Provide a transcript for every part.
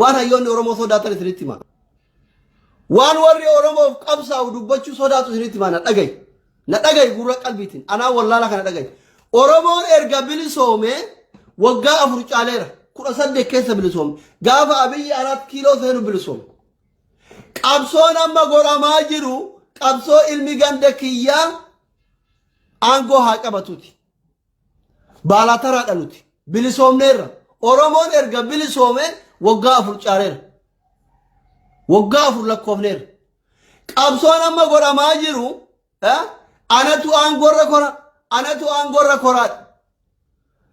وانا يوني أورمو صداتني سنتي ما وان وري أورمو قبصة ودبتشو صداتو سنتي ما نتأجي قرر قلبيتين أنا والله لك نتأجي أورمو إرجع بلسومه وقع أفرج عليه كل صدق كيس بلسوم قاف أبي 4 كيلو ثانو بلسوم قبصون أما قرر ما جرو قبصو علمي جندكية أنغو هاك أبتوتي بالا ترى ألوتي بلسوم نير أورمو إرجع بلسومه وقع أفرج عليه وقع أفرج لكوف نير قبصون أما قرر ما جرو أنا تو أنغورا كورا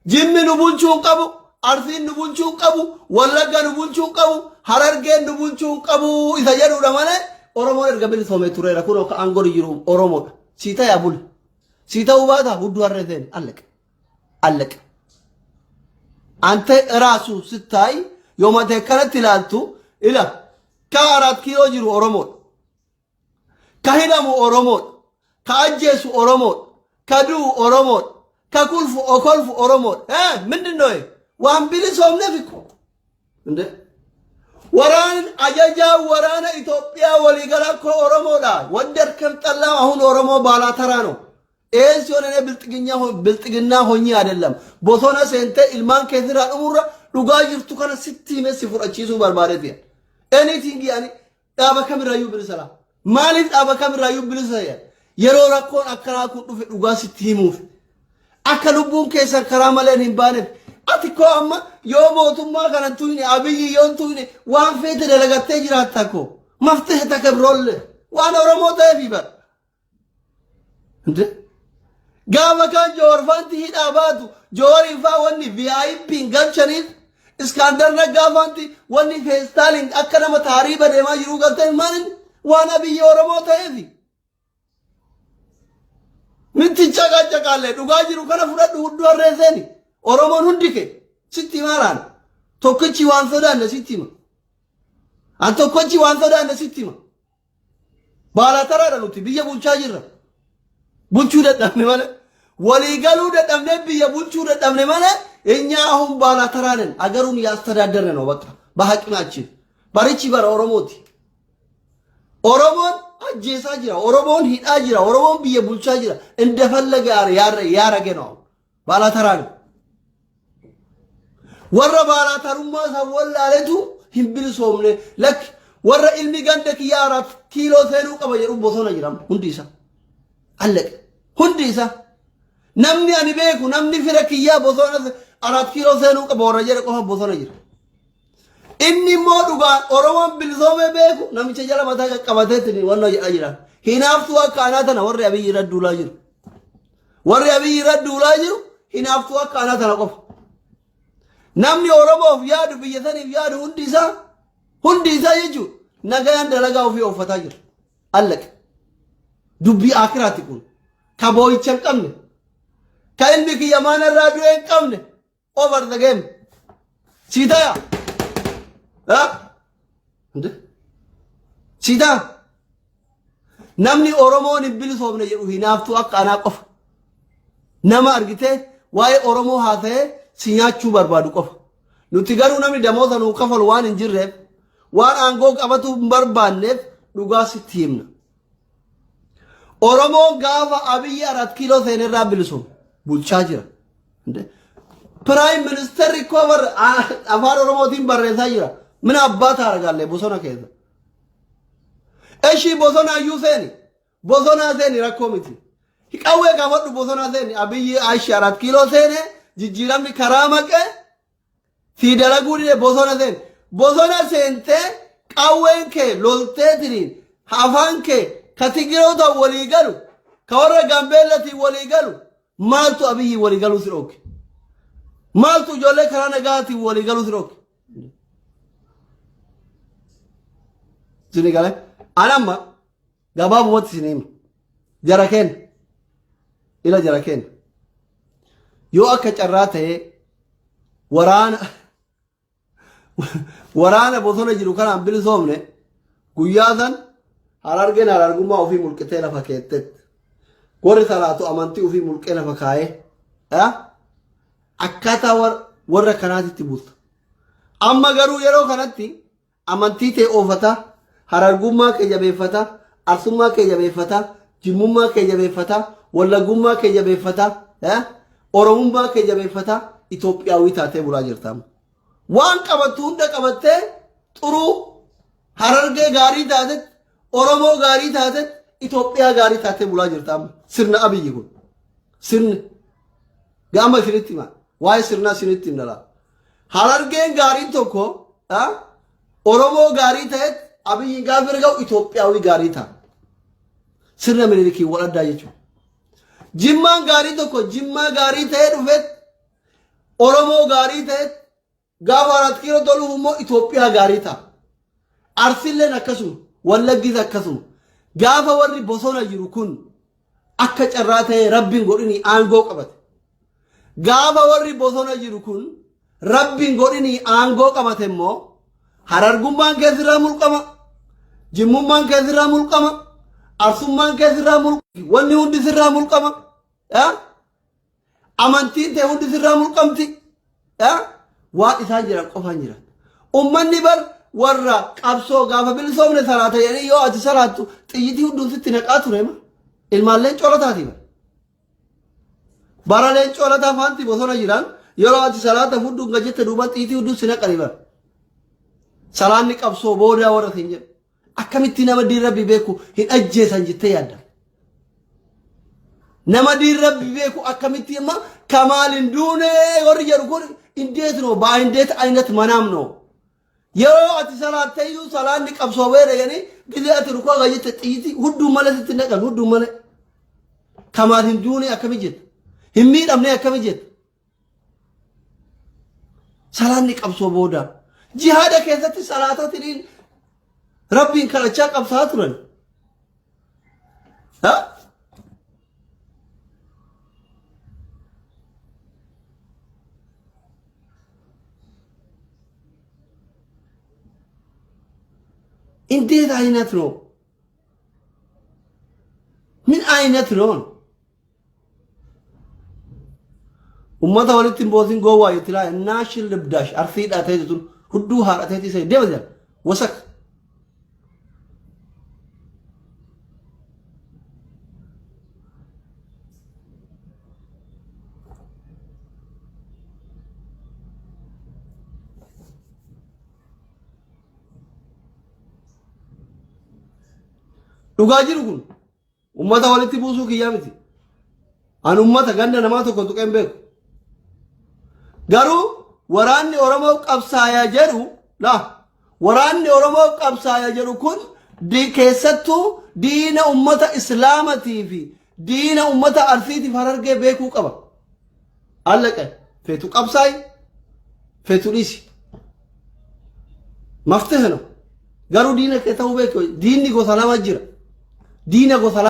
جيمي نبولشون قبو أرثين نبولشون قبو واللغا نبولشون قبو هررغين نبولشون قبو إذا جارو رمانا أورمو إرغبين ثومي توري ركونو كأنغوري جيرو أورمو سيتا يابول سيتا وبادا هدوار رثين ألك أنت راسو ستاي يوم تكرت تلالتو إلا 4 كيلو جيرو أورمو كهنامو أورمو كأجيسو أورمو كدو أورمو ككلفو أكلفو أورمو من دنوي وان بلسوم نفيكو وران أجاجا وران إثيوبيا وليغلاكو أورمو دا ودر كرتلا هون أورمو بالا ترانو يوني بلتقنا هوني عدلم بوثونا سنتي إلمان كثيرا أمورا لغاجر تكنا 60 مسي فرأتشيسو بربارتيا anything يعني أبا كم رايو بلسلا مالك أبا كم رايو بلسلا yeroo rakkoon akkanaa kun dhufe dhugaa sitti himuuf akka lubbuun keessa karaa malee hin baaneef ati koo amma yoo mootummaa kana tuyne abiyyi yoon tuyne waan feete dalagattee jiraatta koo maftehe takabrolle waan oromoo ta'eefi bar gaafa kan joorfanti hidhaa baatu jooriifaa wanni VIP'n galchaniif iskaandar naggaafanti wanni feestaalin akka nama taariiba deemaa jiruu galteen maalin waan abiyyi oromoo ta'eefi minti caqaale dhugaa jiru kana fudhadhu hudduu harreesseni oromoon hundike sitti maalaan tokkichi waan sodaanne sitti hima an tokkichi waan sodaanne sitti hima baala taraadha nuti biyya bulchaa jirra bulchuu dadhabne malee walii galuu dadhabne biyya bulchuu dadhabne malee eenyaa ahun baala taraanen agaruun yaastadaaddarne ነው በቃ በሐቅናችን barichi bara oromooti oromoon أجيسا جرا أوروبون هيد أجرا أوروبون بيه بولشا جرا إندفلق يار جناو بالا تران ورا بالا ترون ما سوول لالتو هم بلسومنه لك ورا علمي عندك يارات كيلو ثانو كما يروح بوثونا جرام هنديسا علق هنديسا نمني أني بيكو نمني فرق يا بوثونا 4 كيلو ثانو كما ورا جرا كوها بوثونا جرا inni moo dhugaan oromoon bilisoome beeku namicha jala mataa qaqqabateetini wanno jedha jira hinaaftu akka anaa tana warri abiyyi irra duulaa jiru hinaaftu akka anaa tana qofa namni oromoof yaadu biyya saniif yaadu hundi isaa jechuun nagayaan dalagaa ofii uffataa jira allaqe dubbii akiraati kun ka boo'icha hin qabne ka ilmi kiyya maana irraa du'e hin qabne over the game siitaya sida namni oromoon bilisoomne jedhu hinaaftu akka anaa qofa nama argite waa'ee oromoo haasa'ee si nyaachuu barbaadu qofa nuti garuu namni damooza nuu kafalu waan hin jirreef waan aangoo qabatu hin barbaanneef dhugaa sitti himna oromoo gaafa abiyyi 4 kiiloo seenerraa bilisoom bulchaa jira prime minister recover afaan oromootiin barreessaa jira من أبات هرجال بوسونا كذا إيشي بوسونا يوثني بوسونا ثاني ركومتي هيك أول كمان بوسونا ثاني أبي عايش 4 كيلو ثاني جيرام بكرامك في دلقوني بوسونا ثاني بوسونا ثاني أول كه لولتة ترين هافان كه كتيجرو تا وليجالو كورا جامبيلا تي وليجالو مالتو أبي وليجالو سروك مالتو جولة كرانا جاتي وليجالو سروك سني قال أنا ما جباب وات سنين جراكين إلى جراكين يو أكتشراته ورانا بوثونا جلوكان عم بلزومنه قيادن هرارجنا وفي ملكتنا فكيتت قرر ثلاثة أمانتي وفي ملكنا فكايه أكاتا ورا كناتي تبوت amma garuu yeroo kanatti amantii ta'e oofata harargummaa kee jabeeffata arsummaa kee jabeeffata jimmummaa kee jabeeffata wallagummaa kee jabeeffata oromummaa kee jabeeffata Itoophiyaawii taatee bulaa jirta waan qabattu hunda qabattee xuruu harargee gaarii taate oromoo gaarii taate Itoophiyaa gaarii taatee bulaa jirta sirna abiyyi kun sirni gama isinitti hima waa'ee sirna isinitti himnala harargeen gaarii tokko oromoo gaarii ta'e abiyyi gaafa ergau Itoophiyaawii gaarii ta'a sirna minilikii wal addaa jechuudha jimmaan gaarii tokko jimmaa gaarii ta'e dhufet oromoo gaarii ta'e gaafa arat kiilo tolu immoo Itoophiyaa gaarii ta'a arsilleen akkasuma wallaggis akkasuma gaafa warri bosona jiru kun akka carraa ta'e rabbiin godhini aangoo qabate gaafa warri bosona jiru kun rabbiin godhini aangoo qabate immoo harargummaan keessirraa mulqama jimmummaan keessirraa mulqama arsummaan keessirraa mulqama wanni hundi sirraa mulqama amantiin ta'e hundi sirraa mulqamti waan isaan jiran qofaan jiran ummanni bar warra qabsoo gaafa bilisoomne salaata jedhanii yoo ati salaattu xiyyitii hunduu sitti naqaa ture ilmaalleen coolataati baraleen coolataa faanti bosona jiran yeroo ati salaata hunduu nga jette duuba xiyyitii hunduu si naqanii bar salaanni qabsoo boodaa warra siin jedhu akkamitti nama diin rabbi beeku hin ajjeesan jettee yaadda nama diin rabbi beeku akkamitti amma kamaalin duune warri jedhu kun indeet no baa indeet aynat manaam no yoo ati salaat tayyuu salaanni qabsoo beere yani gizee ati rukuu ga jette xiyyitii hunduu mala sitti naqan hunduu mala kamaalin duune akkami jette hin miidhamne akkami jette salaanni qabsoo boodaa jihada keessatti salaatatiin rabbiin kadhachaa qabsaa turan እንዴት አይነት ነው ምን አይነት ነው ኡመታ ወልትን ቦዚን ጎዋ ይትላ ናሽል ልብዳሽ አርፊዳ ተይቱን ሁዱ ሀራተቲ ሰይ ደበዘ ወሰክ dhugaa jiru kun ummata walitti buusuu kiyyaa miti an ummata ganda namaa tokko tuqeen beeku garuu waraanni oromoo qabsaayaa jedhu waraanni oromoo qabsaayaa jedhu kun keessattuu diina ummata islaamatii fi diina ummata arsiitiif harargee beekuu qaba allaqe feetu qabsaay feetu dhiisi maftihano garuu diina kee ta'uu beeku diinni gosa lama jira diina gosa